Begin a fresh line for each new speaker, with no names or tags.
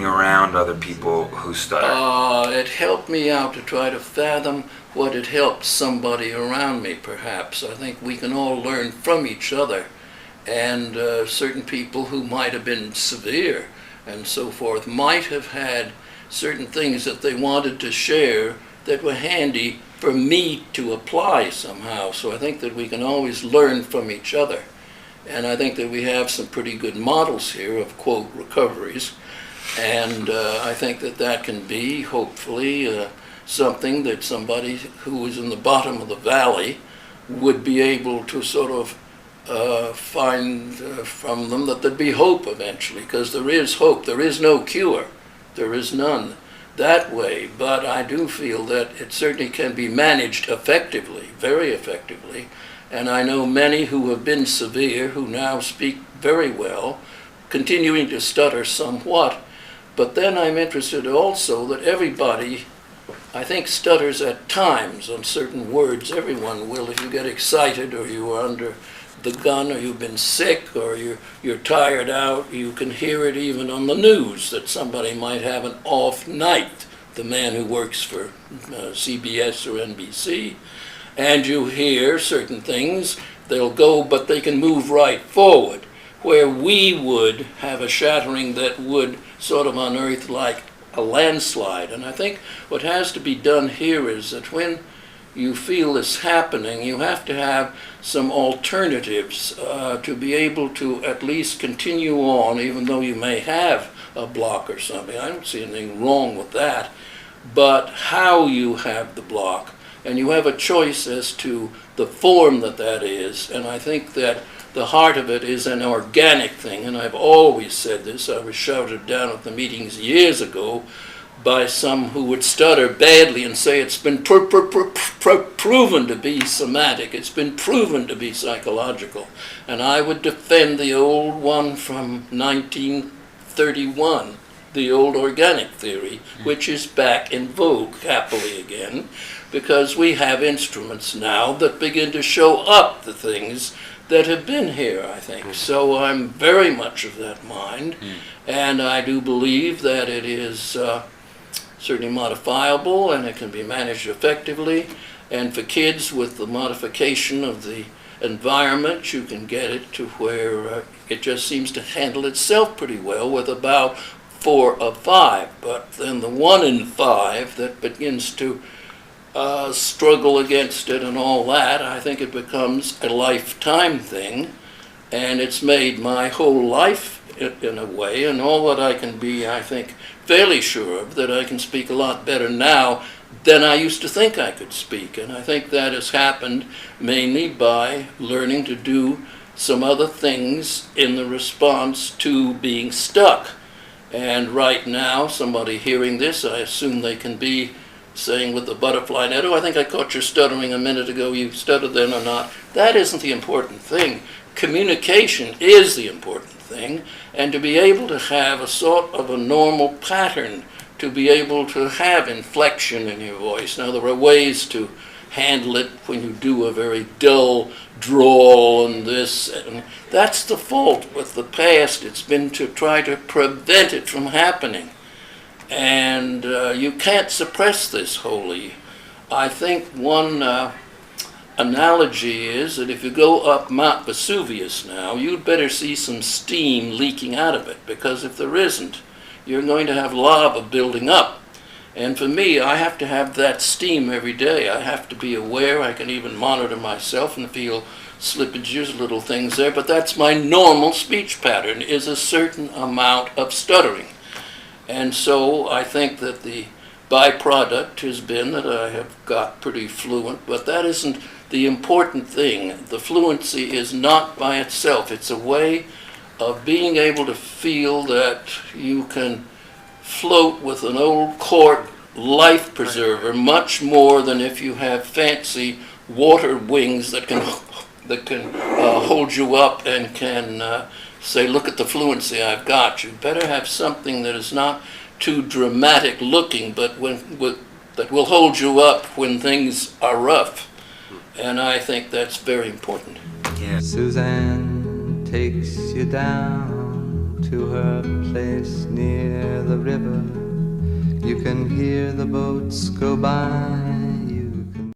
being around other people who stutter?
It helped me out to try to fathom what had helped somebody around me, perhaps. I think we can all learn from each other. And certain people who might have been severe and so forth might have had certain things that they wanted to share that were handy for me to apply somehow. So I think that we can always learn from each other. And I think that we have some pretty good models here of, quote, recoveries. And I think that that can be, hopefully, something that somebody who is in the bottom of the valley would be able to sort of find from them that there'd be hope eventually, because there is hope. There is no cure. There is none that way. But I do feel that it certainly can be managed effectively, very effectively. And I know many who have been severe who now speak very well, continuing to stutter somewhat. But then I'm interested also that everybody, I think, stutters at times on certain words. Everyone will. If you get excited or you are under the gun or you've been sick or you're tired out, you can hear it even on the news that somebody might have an off night, the man who works for CBS or NBC, and you hear certain things, they'll go, but they can move right forward, where we would have a shattering that would sort of unearth like a landslide. And I think what has to be done here is that when you feel this happening, you have to have some alternatives to be able to at least continue on, even though you may have a block or something. I don't see anything wrong with that. But how you have the block, and you have a choice as to the form that that is, and I think that the heart of it is an organic thing, and I've always said this. I was shouted down at the meetings years ago by some who would stutter badly and say it's been proven to be somatic, it's been proven to be psychological. And I would defend the old one from 1931, the old organic theory, which is back in vogue happily again, because we have instruments now that begin to show up the things that have been here, I think. So I'm very much of that mind, and I do believe that it is certainly modifiable and it can be managed effectively. And for kids, with the modification of the environment, you can get it to where it just seems to handle itself pretty well with about 4 of 5. But then the 1 in 5 that begins to struggle against it and all that, I think it becomes a lifetime thing, and it's made my whole life in a way, and all that I can be, I think, fairly sure of, that I can speak a lot better now than I used to think I could speak. And I think that has happened mainly by learning to do some other things in the response to being stuck. And right now, somebody hearing this, I assume they can be saying with the butterfly net, oh, I think I caught your stuttering a minute ago, you stuttered then or not. That isn't the important thing. Communication is the important thing, and to be able to have a sort of a normal pattern, to be able to have inflection in your voice. Now, there are ways to handle it when you do a very dull drawl and this, and that's the fault with the past. It's been to try to prevent it from happening. And you can't suppress this wholly. I think one analogy is that if you go up Mount Vesuvius now, you'd better see some steam leaking out of it, because if there isn't, you're going to have lava building up. And for me, I have to have that steam every day. I have to be aware. I can even monitor myself and feel slippages, little things there, but that's my normal speech pattern, is a certain amount of stuttering. And so I think that the byproduct has been that I have got pretty fluent, but that isn't the important thing. The fluency is not by itself. It's a way of being able to feel that you can float with an old cork life preserver much more than if you have fancy water wings that can hold you up and can say, look at the fluency I've got. You better have something that is not too dramatic looking, but that will hold you up when things are rough. And I think that's very important.
Yeah. Suzanne takes you down to her place near the river. You can hear the boats go by.